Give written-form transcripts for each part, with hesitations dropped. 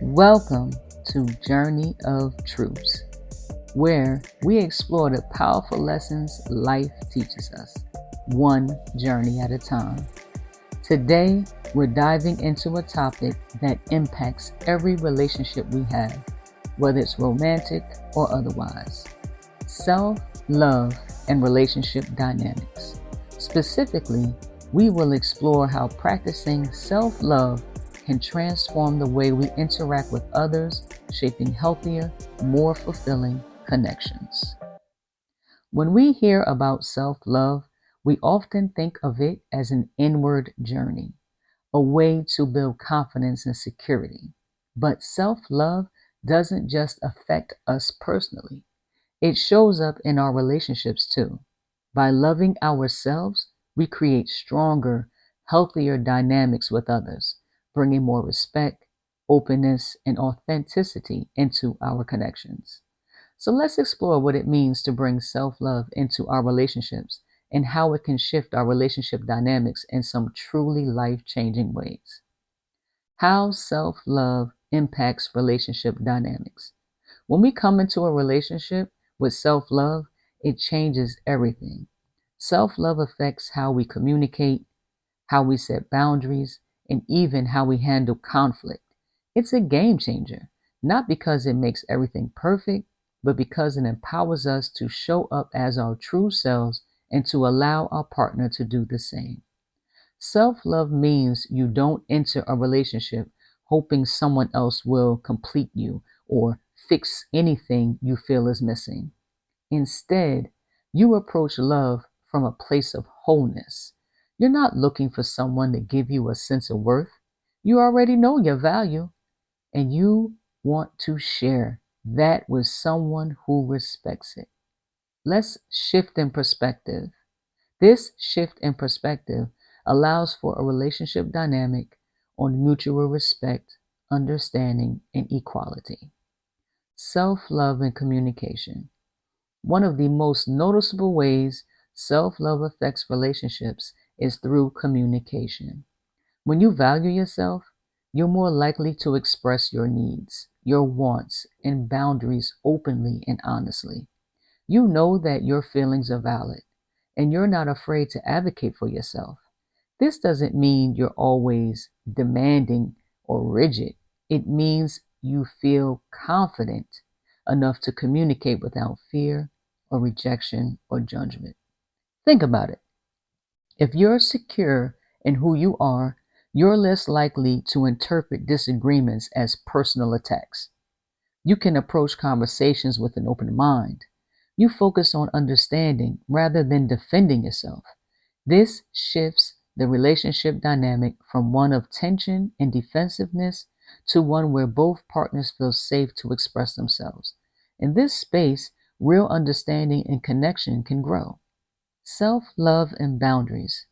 Welcome to Journey of Truths, where we explore the powerful lessons life teaches us, one journey at a time. Today, we're diving into a topic that impacts every relationship we have, whether it's romantic or otherwise: self-love and relationship dynamics. Specifically, we will explore how practicing self-love can transform the way we interact with others, shaping healthier, more fulfilling connections. When we hear about self-love, we often think of it as an inward journey, a way to build confidence and security. But self-love doesn't just affect us personally. It shows up in our relationships too. By loving ourselves, we create stronger, healthier dynamics with others, bringing more respect, openness, and authenticity into our connections. So let's explore what it means to bring self-love into our relationships and how it can shift our relationship dynamics in some truly life-changing ways. How self-love impacts relationship dynamics. When we come into a relationship with self-love, it changes everything. Self-love affects how we communicate, how we set boundaries, and even how we handle conflict. It's a game changer, not because it makes everything perfect, but because it empowers us to show up as our true selves and to allow our partner to do the same. Self-love means you don't enter a relationship hoping someone else will complete you or fix anything you feel is missing. Instead, you approach love from a place of wholeness. You're not looking for someone to give you a sense of worth. You already know your value, and you want to share that with someone who respects it. Let's shift in perspective. This shift in perspective allows for a relationship dynamic on mutual respect, understanding, and equality. Self-love and communication. One of the most noticeable ways self-love affects relationships is through communication. When you value yourself, you're more likely to express your needs, your wants, and boundaries openly and honestly. You know that your feelings are valid, and you're not afraid to advocate for yourself. This doesn't mean you're always demanding or rigid. It means you feel confident enough to communicate without fear or rejection or judgment. Think about it. If you're secure in who you are, you're less likely to interpret disagreements as personal attacks. You can approach conversations with an open mind. You focus on understanding rather than defending yourself. This shifts the relationship dynamic from one of tension and defensiveness to one where both partners feel safe to express themselves. In this space, real understanding and connection can grow. Self-love and boundaries.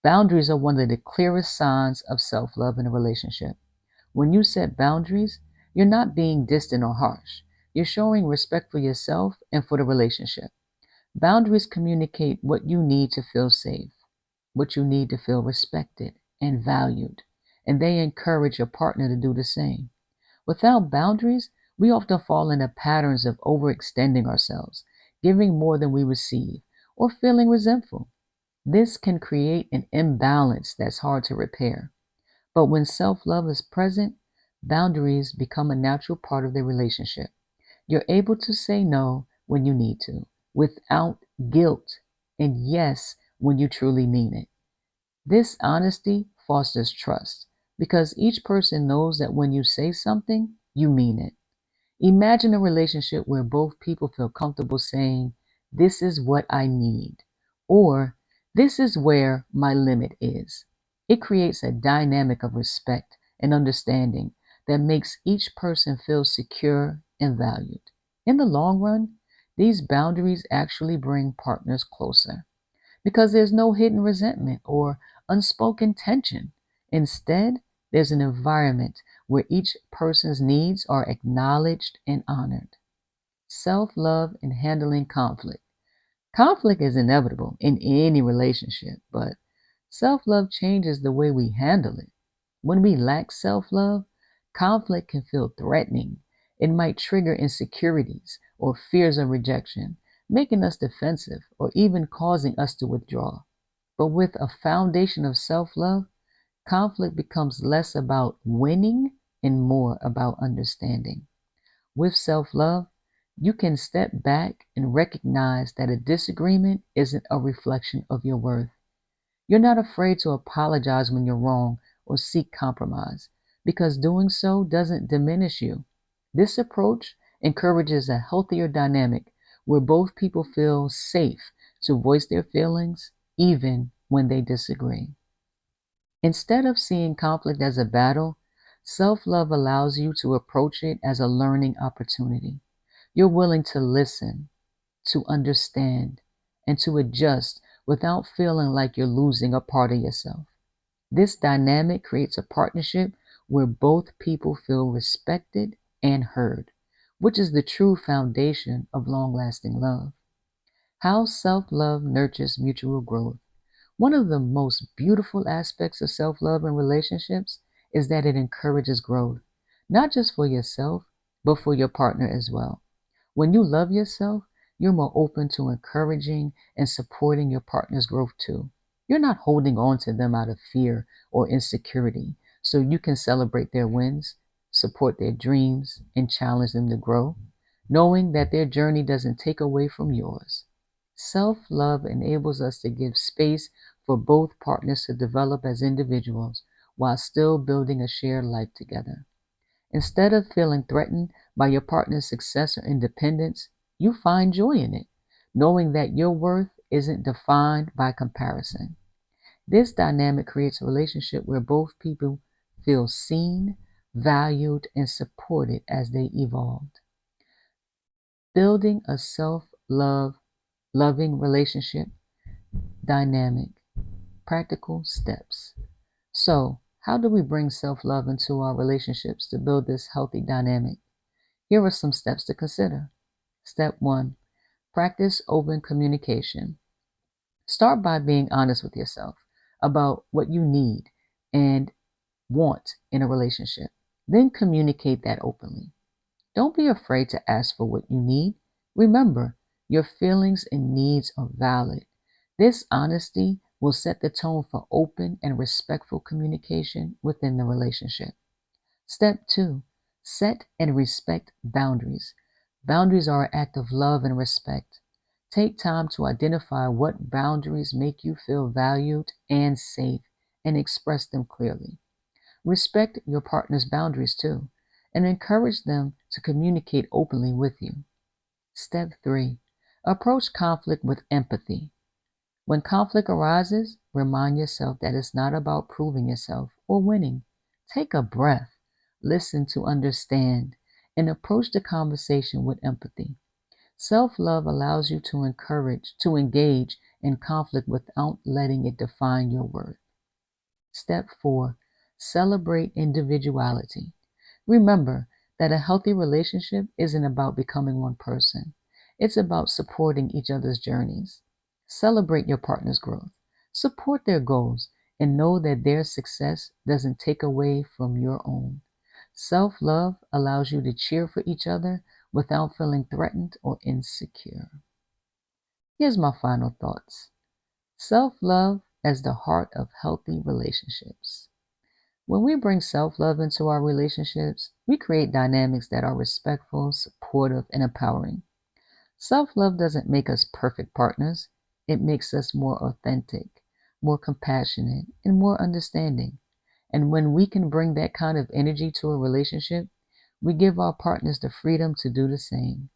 Boundaries are one of the clearest signs of self-love in a relationship. When you set boundaries, you're not being distant or harsh. You're showing respect for yourself and for the relationship. Boundaries communicate what you need to feel safe, what you need to feel respected and valued, and they encourage your partner to do the same. Without boundaries, we often fall into patterns of overextending ourselves, giving more than we receive, or feeling resentful. This can create an imbalance that's hard to repair. But when self-love is present, boundaries become a natural part of the relationship. You're able to say no when you need to, without guilt, and yes when you truly mean it. This honesty fosters trust because each person knows that when you say something, you mean it. Imagine a relationship where both people feel comfortable saying, "This is what I need," or "This is where my limit is." It creates a dynamic of respect and understanding that makes each person feel secure and valued. In the long run, these boundaries actually bring partners closer because there's no hidden resentment or unspoken tension. Instead, there's an environment where each person's needs are acknowledged and honored. Self-love and handling conflict. Conflict is inevitable in any relationship, but self-love changes the way we handle it. When we lack self-love, Conflict can feel threatening. It might trigger insecurities or fears of rejection, making us defensive or even causing us to withdraw. But with a foundation of self love, conflict becomes less about winning and more about understanding. With self love, you can step back and recognize that a disagreement isn't a reflection of your worth. You're not afraid to apologize when you're wrong or seek compromise, because doing so doesn't diminish you. This approach encourages a healthier dynamic where both people feel safe to voice their feelings even when they disagree. Instead of seeing conflict as a battle, self love allows you to approach it as a learning opportunity. You're willing to listen, to understand, and to adjust without feeling like you're losing a part of yourself. This dynamic creates a partnership where both people feel respected and heard, which is the true foundation of long lasting love. How self love nurtures mutual growth. One of the most beautiful aspects of self love in relationships is that it encourages growth, not just for yourself, but for your partner as well. When you love yourself, you're more open to encouraging and supporting your partner's growth too. You're not holding on to them out of fear or insecurity, so you can celebrate their wins, support their dreams, and challenge them to grow, knowing that their journey doesn't take away from yours. Self love enables us to give space for both partners to develop as individuals while still building a shared life together. Instead of feeling threatened by your partner's success or independence, you find joy in it, knowing that your worth isn't defined by comparison. This dynamic creates a relationship where both people feel seen, valued, and supported as they evolve. Building a self-love, loving relationship dynamic, practical steps. So, how do we bring self-love into our relationships to build this healthy dynamic? Here are some steps to consider. Step 1. Practice open communication. Start by being honest with yourself about what you need and want in a relationship. Then communicate that openly. Don't be afraid to ask for what you need. Remember, your feelings and needs are valid. This honesty will set the tone for open and respectful communication within the relationship. Step 2. Set and respect boundaries. Boundaries are an act of love and respect. Take time to identify what boundaries make you feel valued and safe and express them clearly. Respect your partner's boundaries too, and encourage them to communicate openly with you. Step 3. Approach conflict with empathy. When conflict arises, remind yourself that it's not about proving yourself or winning. Take a breath, listen to understand, and approach the conversation with empathy. Self-love allows you to engage in conflict without letting it define your worth. Step 4. Celebrate individuality. Remember that a healthy relationship isn't about becoming one person. It's about supporting each other's journeys. Celebrate your partner's growth. Support their goals and know that their success doesn't take away from your own. Self-love allows you to cheer for each other without feeling threatened or insecure. Here's my final thoughts. Self-love as the heart of healthy relationships. When we bring self-love into our relationships, we create dynamics that are respectful, supportive, and empowering. Self-love doesn't make us perfect partners. It makes us more authentic, more compassionate, and more understanding. And when we can bring that kind of energy to a relationship, we give our partners the freedom to do the same.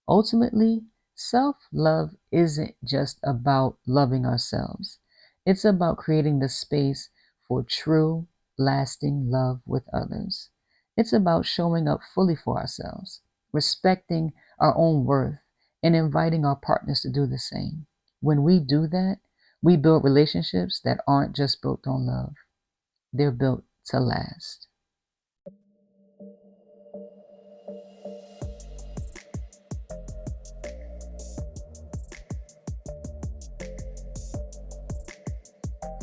Ultimately, self-love isn't just about loving ourselves. It's about creating the space for true, lasting love with others. It's about showing up fully for ourselves, respecting our own worth, and inviting our partners to do the same. When we do that, we build relationships that aren't just built on love. They're built to last.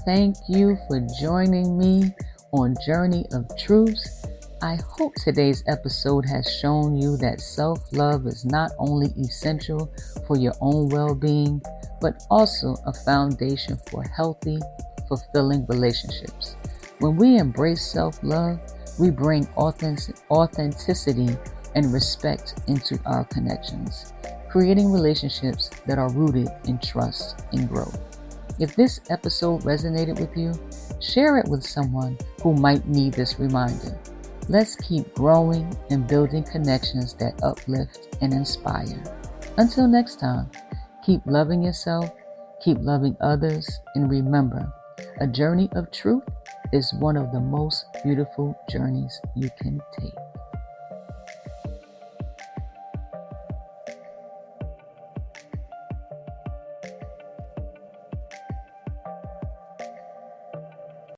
Thank you for joining me on Journey of Truths. I hope today's episode has shown you that self-love is not only essential for your own well-being, but also a foundation for healthy, fulfilling relationships. When we embrace self-love, we bring authenticity and respect into our connections, creating relationships that are rooted in trust and growth. If this episode resonated with you, share it with someone who might need this reminder. Let's keep growing and building connections that uplift and inspire. Until next time, keep loving yourself, keep loving others, and remember, a journey of truth is one of the most beautiful journeys you can take.